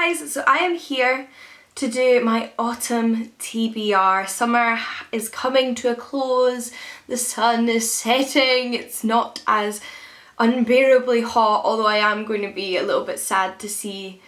guys, so I am here to do my autumn TBR. Summer is coming to a close, the sun is setting, it's not as unbearably hot, although I am going to be a little bit sad to see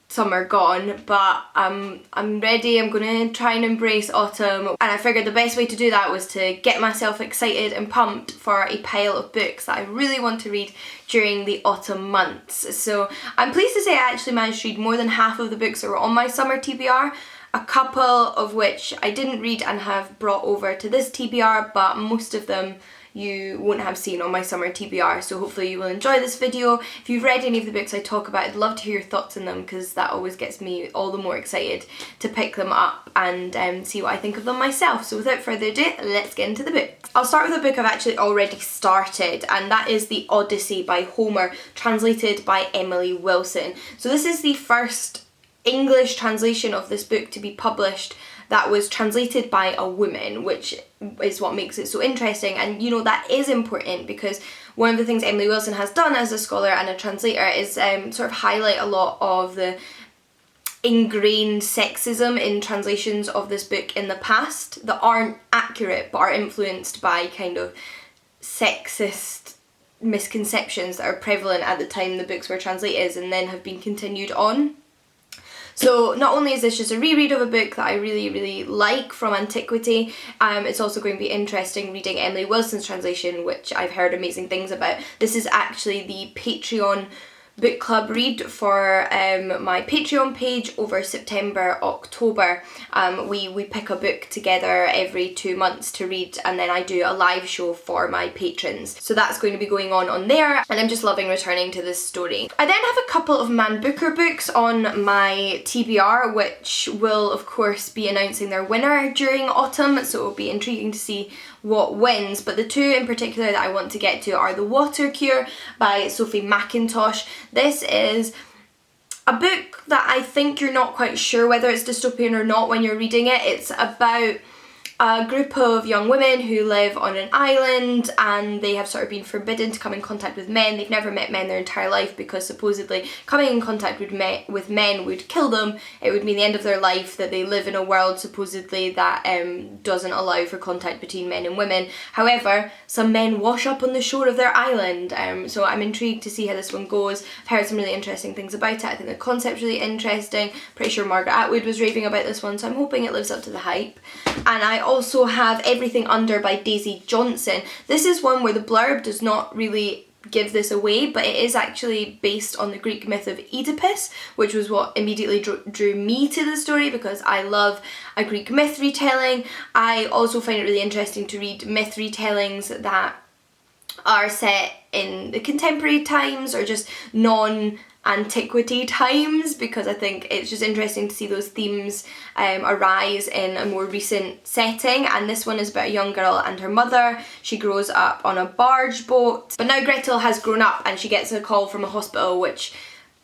summer gone, but I'm ready. I'm going to try and embrace autumn, and I figured the best way to do that was to get myself excited and pumped for a pile of books that I really want to read during the autumn months. So I'm pleased to say I actually managed to read more than half of the books that were on my summer TBR, a couple of which I didn't read and have brought over to this TBR, but most of them you won't have seen on my summer TBR, so hopefully you will enjoy this video. If you've read any of the books I talk about, I'd love to hear your thoughts on them, because that always gets me all the more excited to pick them up and see what I think of them myself. So without further ado, let's get into the book. I'll start with a book I've actually already started, and that is The Odyssey by Homer, translated by Emily Wilson. So this is the first English translation of this book to be published that was translated by a woman, which is what makes it so interesting. And you know, that is important because one of the things Emily Wilson has done as a scholar and a translator is sort of highlight a lot of the ingrained sexism in translations of this book in the past that aren't accurate but are influenced by kind of sexist misconceptions that are prevalent at the time the books were translated and then have been continued on. So not only is this just a reread of a book that I really like from antiquity, it's also going to be interesting reading Emily Wilson's translation, which I've heard amazing things about. This is actually the Patreon book club read for my Patreon page over September, October. We pick a book together every 2 months to read, and then I do a live show for my patrons. So that's going to be going on there, and I'm just loving returning to this story. I then have a couple of Man Booker books on my TBR, which will of course be announcing their winner during autumn, so it'll be intriguing to see what wins. But the two in particular that I want to get to are The Water Cure by Sophie Mackintosh. This is a book that I think you're not quite sure whether it's dystopian or not when you're reading it. It's about a group of young women who live on an island, and they have sort of been forbidden to come in contact with men. They've never met men their entire life because supposedly coming in contact with men would kill them. It would mean the end of their life, that they live in a world supposedly that doesn't allow for contact between men and women. However, some men wash up on the shore of their island, so I'm intrigued to see how this one goes. I've heard some really interesting things about it. I think the concept's really interesting. Pretty sure Margaret Atwood was raving about this one, so I'm hoping it lives up to the hype. And I also have Everything Under by Daisy Johnson. This is one where the blurb does not really give this away, but it is actually based on the Greek myth of Oedipus, which was what immediately drew me to the story because I love a Greek myth retelling. I also find it really interesting to read myth retellings that are set in the contemporary times or just non-antiquity times, because I think it's just interesting to see those themes arise in a more recent setting. And this one is about a young girl and her mother. She grows up on a barge boat, but now Gretel has grown up and she gets a call from a hospital which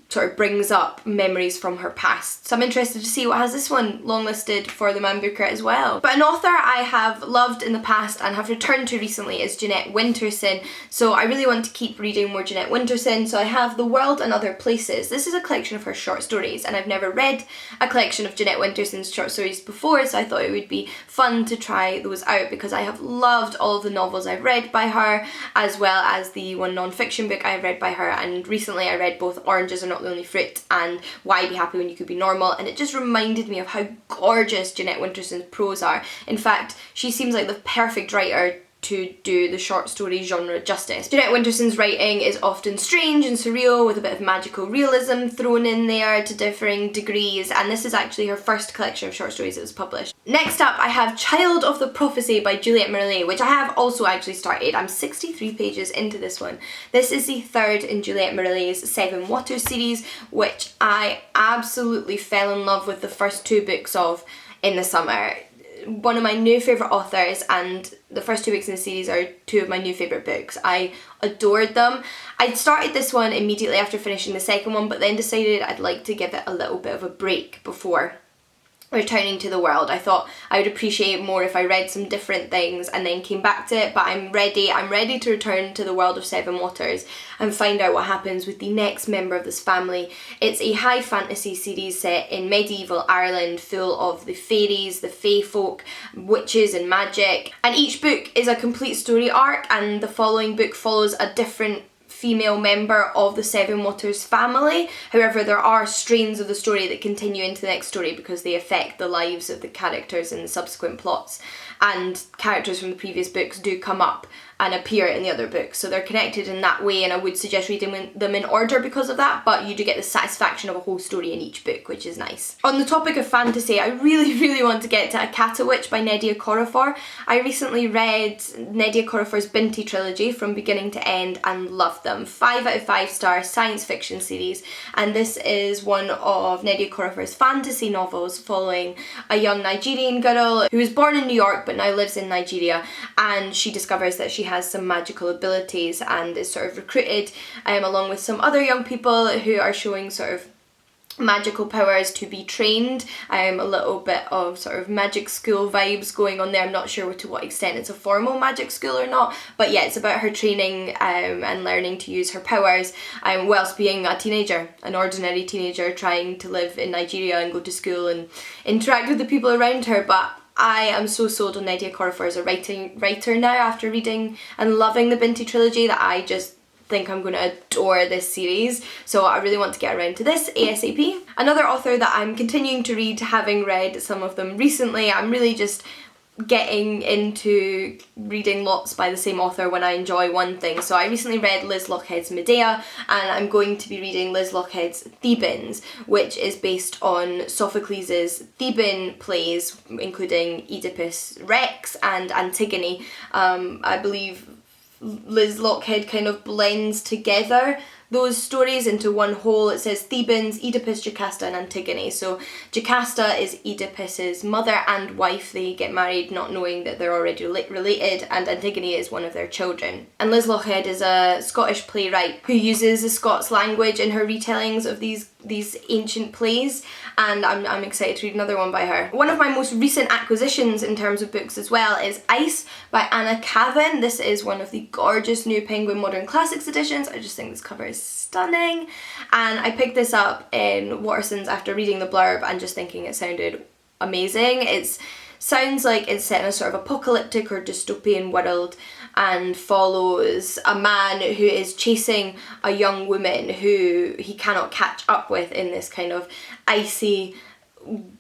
sort of brings up memories from her past. So I'm interested to see what has this one longlisted for the Man Booker as well. But an author I have loved in the past and have returned to recently is Jeanette Winterson. So I really want to keep reading more Jeanette Winterson. So I have The World and Other Places. This is a collection of her short stories, and I've never read a collection of Jeanette Winterson's short stories before, so I thought it would be fun to try those out because I have loved all of the novels I've read by her, as well as the one non-fiction book I've read by her. And recently I read both Oranges Are Not the Only Fruit and Why Be Happy When You Could Be Normal, and it just reminded me of how gorgeous Jeanette Winterson's prose are. In fact, she seems like the perfect writer to do the short story genre justice. Jeanette Winterson's writing is often strange and surreal, with a bit of magical realism thrown in there to differing degrees, and this is actually her first collection of short stories that was published. Next up, I have Child of the Prophecy by Juliette Merlet, which I have also actually started. I'm 63 pages into this one. This is the third in Juliette Merlet's Seven Waters series, which I absolutely fell in love with the first two books of in the summer. One of my new favourite authors, and the first two books in the series are two of my new favourite books. I adored them. I'd started this one immediately after finishing the second one, but then decided I'd like to give it a little bit of a break before returning to the world. I thought I would appreciate more if I read some different things and then came back to it, but I'm ready to return to the world of Seven Waters and find out what happens with the next member of this family. It's a high fantasy series set in medieval Ireland, full of the fairies, the fae folk, witches and magic, and each book is a complete story arc, and the following book follows a different female member of the Seven Waters family. However, there are strains of the story that continue into the next story because they affect the lives of the characters in the subsequent plots, and characters from the previous books do come up and appear in the other books, so they're connected in that way, and I would suggest reading them in order because of that, but you do get the satisfaction of a whole story in each book, which is nice. On the topic of fantasy, I really want to get to A Catawitch by Nnedi Okorafor. I recently read Nnedi Okorafor's Binti trilogy from beginning to end and loved them. 5 out of 5 star science fiction series, and this is one of Nnedi Okorafor's fantasy novels following a young Nigerian girl who was born in New York but now lives in Nigeria, and she discovers that she has some magical abilities and is sort of recruited along with some other young people who are showing sort of magical powers to be trained. A little bit of sort of magic school vibes going on there. I'm not sure to what extent it's a formal magic school or not, but yeah, it's about her training and learning to use her powers whilst being a teenager, an ordinary teenager trying to live in Nigeria and go to school and interact with the people around her. But I am so sold on Nnedi Okorafor as a writer now after reading and loving the Binti trilogy that I just think I'm going to adore this series, so I really want to get around to this ASAP. Another author that I'm continuing to read, having read some of them recently, I'm really just getting into reading lots by the same author when I enjoy one thing. So I recently read Liz Lochhead's Medea, and I'm going to be reading Liz Lochhead's Thebans, which is based on Sophocles' Theban plays, including Oedipus Rex and Antigone. I believe Liz Lochhead kind of blends together those stories into one whole. It says Thebans, Oedipus, Jocasta and Antigone. So Jocasta is Oedipus's mother and wife. They get married not knowing that they're already related, and Antigone is one of their children. And Liz Lochhead is a Scottish playwright who uses the Scots language in her retellings of these ancient plays, and I'm excited to read another one by her. One of my most recent acquisitions in terms of books as well is Ice by Anna Cavan. This is one of the gorgeous new Penguin Modern Classics editions. I just think this cover is stunning, and I picked this up in Waterson's after reading the blurb and just thinking it sounded amazing. It sounds like it's set in a sort of apocalyptic or dystopian world and follows a man who is chasing a young woman who he cannot catch up with in this kind of icy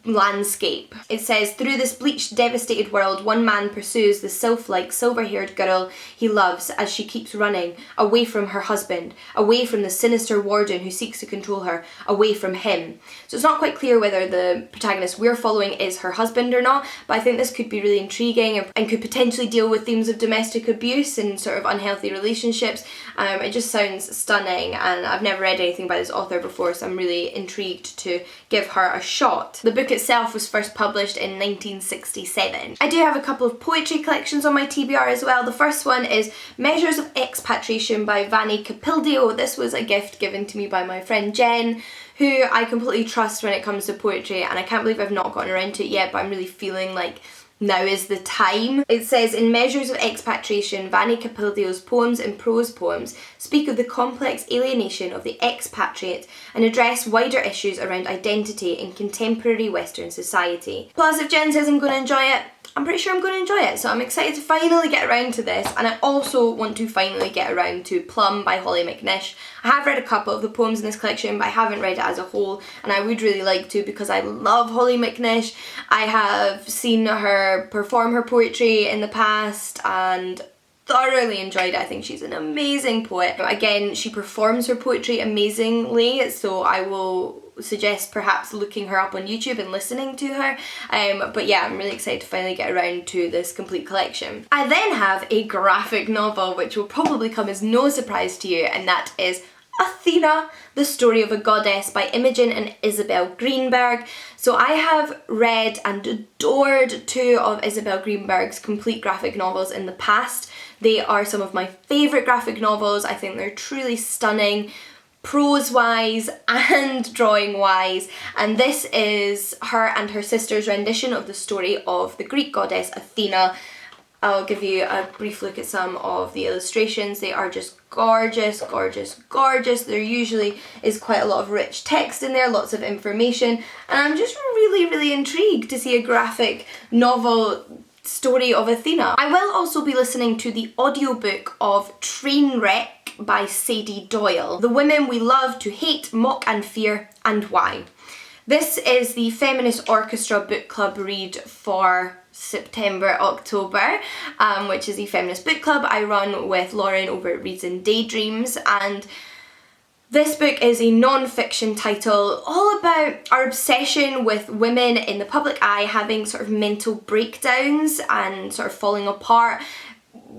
landscape. It says, through this bleached, devastated world, one man pursues the sylph-like, silver-haired girl he loves as she keeps running, away from her husband, away from the sinister warden who seeks to control her, away from him. So it's not quite clear whether the protagonist we're following is her husband or not, but I think this could be really intriguing and could potentially deal with themes of domestic abuse and sort of unhealthy relationships. It just sounds stunning, and I've never read anything by this author before, so I'm really intrigued to give her a shot. The book itself was first published in 1967. I do have a couple of poetry collections on my TBR as well. The first one is Measures of Expatriation by Vani Capildio. This was a gift given to me by my friend Jen, who I completely trust when it comes to poetry, and I can't believe I've not gotten around to it yet, but I'm really feeling like now is the time. It says, in Measures of Expatriation, Vani Capildio's poems and prose poems speak of the complex alienation of the expatriate and address wider issues around identity in contemporary Western society. Plus, if Jen says I'm going to enjoy it, I'm pretty sure I'm going to enjoy it, so I'm excited to finally get around to this, and I also want to finally get around to Plum by Holly McNish. I have read a couple of the poems in this collection, but I haven't read it as a whole, and I would really like to because I love Holly McNish. I have seen her perform her poetry in the past and thoroughly enjoyed it. I think she's an amazing poet. Again, she performs her poetry amazingly, so I will suggest perhaps looking her up on YouTube and listening to her. But yeah, I'm really excited to finally get around to this complete collection. I then have a graphic novel which will probably come as no surprise to you, and that is Athena, the Story of a Goddess by Imogen and Isabel Greenberg. So I have read and adored 2 of Isabel Greenberg's complete graphic novels in the past. They are some of my favourite graphic novels. I think they're truly stunning, prose-wise and drawing-wise, and this is her and her sister's rendition of the story of the Greek goddess Athena. I'll give you a brief look at some of the illustrations. They are just gorgeous, gorgeous, gorgeous. There usually is quite a lot of rich text in there, lots of information, and I'm just really, really intrigued to see a graphic novel story of Athena. I will also be listening to the audiobook of Trainwreck by Sadie Doyle. The Women We Love to Hate, Mock and Fear, and Why. This is the Feminist Orchestra book club read for September, October, which is the Feminist Book Club I run with Lauren over at Reads and Daydreams, and this book is a non-fiction title all about our obsession with women in the public eye having sort of mental breakdowns and sort of falling apart,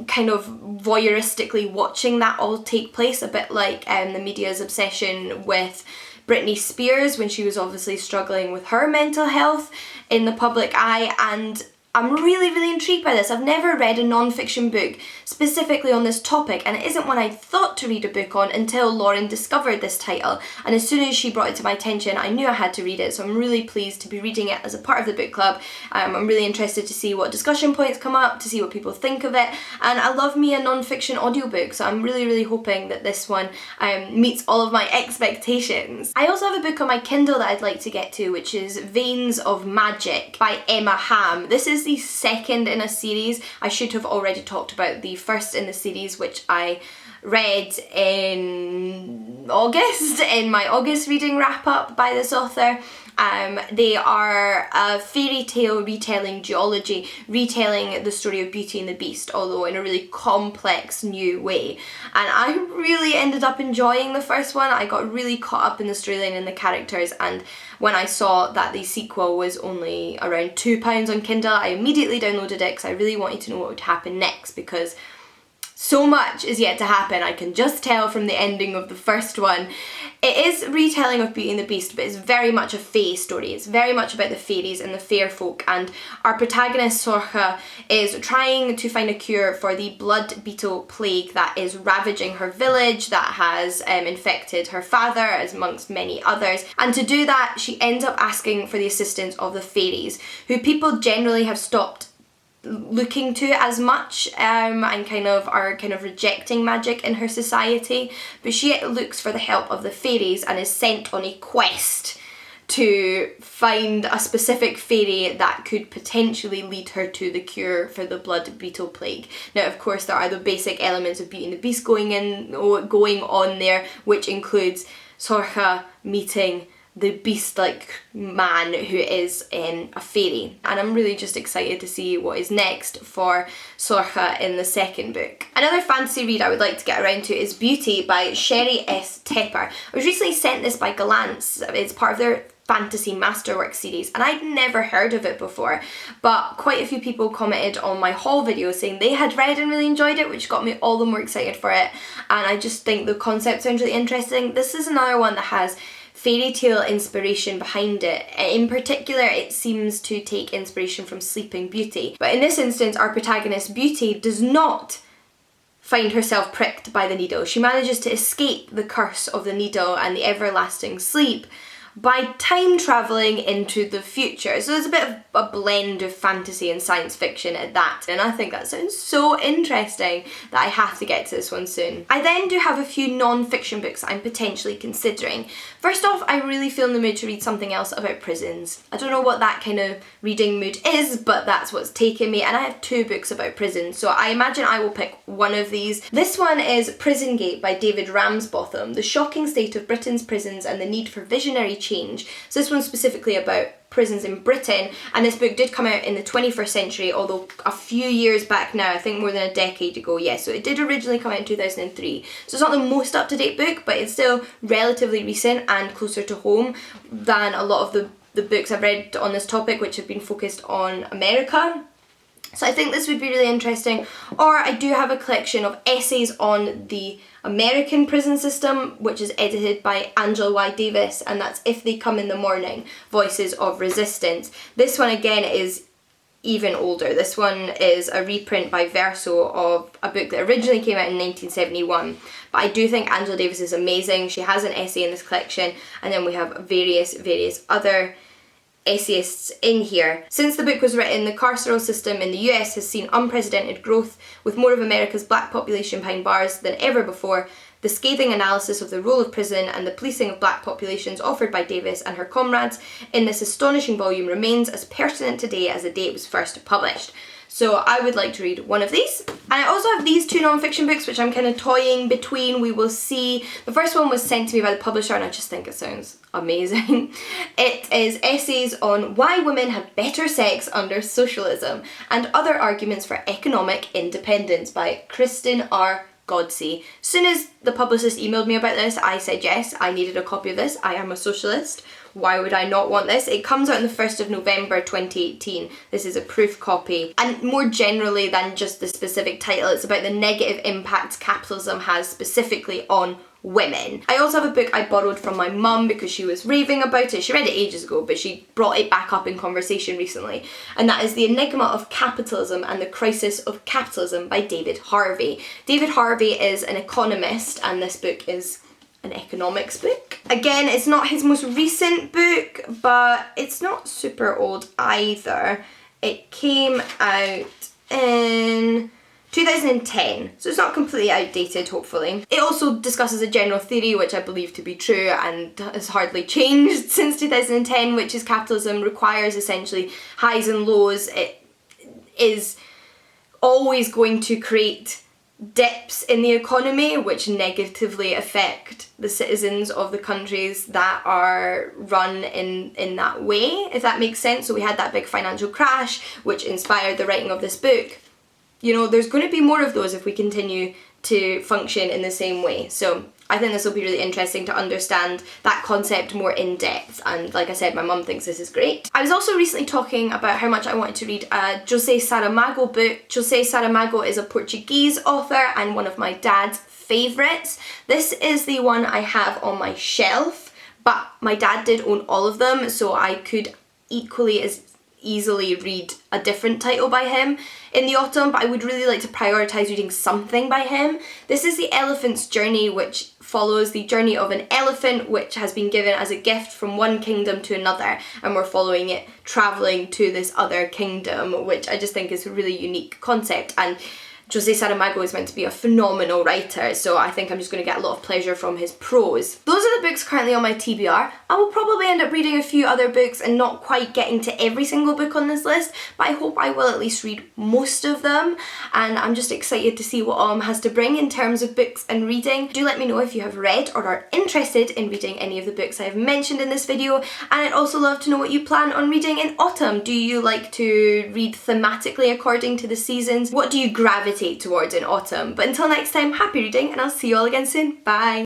kind of voyeuristically watching that all take place, a bit like the media's obsession with Britney Spears when she was obviously struggling with her mental health in the public eye. And I'm really, really intrigued by this. I've never read a non-fiction book specifically on this topic, and it isn't one I thought to read a book on until Lauren discovered this title, and as soon as she brought it to my attention I knew I had to read it, so I'm really pleased to be reading it as a part of the book club. I'm really interested to see what discussion points come up, to see what people think of it, and I love me a non-fiction audiobook, so I'm really, really hoping that this one meets all of my expectations. I also have a book on my Kindle that I'd like to get to, which is Veins of Magic by Emma Hamm. This is the second in a series. I should have already talked about the first in the series, which I read in August, in my August reading wrap up by this author. They are a fairy tale retelling duology, retelling the story of Beauty and the Beast, although in a really complex new way. And I really ended up enjoying the first one. I got really caught up in the storyline and the characters, and when I saw that the sequel was only around £2 on Kindle, I immediately downloaded it because I really wanted to know what would happen next, because so much is yet to happen. I can just tell from the ending of the first one. It is retelling of Beauty and the Beast, but it's very much a fae story. It's very much about the fairies and the fair folk, and our protagonist Sorcha is trying to find a cure for the blood beetle plague that is ravaging her village, that has infected her father as amongst many others, and to do that she ends up asking for the assistance of the fairies, who people generally have stopped looking to as much and are rejecting magic in her society, but she looks for the help of the fairies and is sent on a quest to find a specific fairy that could potentially lead her to the cure for the blood beetle plague. Now, of course, there are the basic elements of Beauty and the Beast going on there, which includes Sorcha meeting the beast-like man who is a fairy, and I'm really just excited to see what is next for Sorcha in the second book. Another fantasy read I would like to get around to is Beauty by Sherry S. Tepper. I was recently sent this by Galance. It's part of their fantasy masterwork series, and I'd never heard of it before, but quite a few people commented on my haul video saying they had read and really enjoyed it, which got me all the more excited for it, and I just think the concept sounds really interesting. This is another one that has fairy tale inspiration behind it. In particular, it seems to take inspiration from Sleeping Beauty. But in this instance, our protagonist Beauty does not find herself pricked by the needle. She manages to escape the curse of the needle and the everlasting sleep by time travelling into the future. So there's a bit of a blend of fantasy and science fiction at that, and I think that sounds so interesting that I have to get to this one soon. I then do have a few non-fiction books that I'm potentially considering. First off, I really feel in the mood to read something else about prisons. I don't know what that kind of reading mood is, but that's what's taken me, and I have 2 books about prisons, so I imagine I will pick one of these. This one is Prison Gate by David Ramsbotham, the shocking state of Britain's prisons and the need for visionary change. So this one's specifically about prisons in Britain, and this book did come out in the 21st century, although a few years back now, I think more than a decade ago. Yes, so it did originally come out in 2003, so it's not the most up-to-date book, but it's still relatively recent and closer to home than a lot of the books I've read on this topic, which have been focused on America. So I think this would be really interesting. Or I do have a collection of essays on the American prison system, which is edited by Angela Y. Davis, and that's If They Come in the Morning, Voices of Resistance. This one again is even older. This one is a reprint by Verso of a book that originally came out in 1971. But I do think Angela Davis is amazing. She has an essay in this collection, and then we have various other essayists in here. Since the book was written, the carceral system in the US has seen unprecedented growth, with more of America's black population behind bars than ever before. The scathing analysis of the role of prison and the policing of black populations offered by Davis and her comrades in this astonishing volume remains as pertinent today as the day it was first published. So I would like to read one of these. And I also have these two non-fiction books which I'm kind of toying between. We will see. The first one was sent to me by the publisher and I just think it sounds amazing. It is essays on why women have better sex under socialism and other arguments for economic independence by Kristen R. Godsey. As soon as the publicist emailed me about this, I said yes, I needed a copy of this. I am a socialist. Why would I not want this? It comes out on the 1st of November 2018. This is a proof copy. And more generally than just the specific title, it's about the negative impacts capitalism has specifically on women. I also have a book I borrowed from my mum because she was raving about it. She read it ages ago, but she brought it back up in conversation recently. And that is The Enigma of Capitalism and the Crisis of Capitalism by David Harvey. David Harvey is an economist and this book is an economics book. Again, it's not his most recent book, but it's not super old either. It came out in 2010, so it's not completely outdated, hopefully. It also discusses a general theory, which I believe to be true and has hardly changed since 2010, which is capitalism requires essentially highs and lows. It is always going to create dips in the economy which negatively affect the citizens of the countries that are run in that way, if that makes sense. So we had that big financial crash which inspired the writing of this book. You know, there's going to be more of those if we continue to function in the same way. So I think this will be really interesting to understand that concept more in depth, and like I said, my mum thinks this is great. I was also recently talking about how much I wanted to read a José Saramago book. José Saramago is a Portuguese author and one of my dad's favourites. This is the one I have on my shelf, but my dad did own all of them, so I could equally as easily read a different title by him in the autumn, but I would really like to prioritise reading something by him. This is The Elephant's Journey, which follows the journey of an elephant which has been given as a gift from one kingdom to another, and we're following it travelling to this other kingdom, which I just think is a really unique concept. And José Saramago is meant to be a phenomenal writer, so I think I'm just going to get a lot of pleasure from his prose. Those are the books currently on my TBR. I will probably end up reading a few other books and not quite getting to every single book on this list, but I hope I will at least read most of them, and I'm just excited to see what autumn has to bring in terms of books and reading. Do let me know if you have read or are interested in reading any of the books I have mentioned in this video, and I'd also love to know what you plan on reading in autumn. Do you like to read thematically according to the seasons? What do you gravitate towards in autumn? But until next time, happy reading, and I'll see you all again soon. Bye!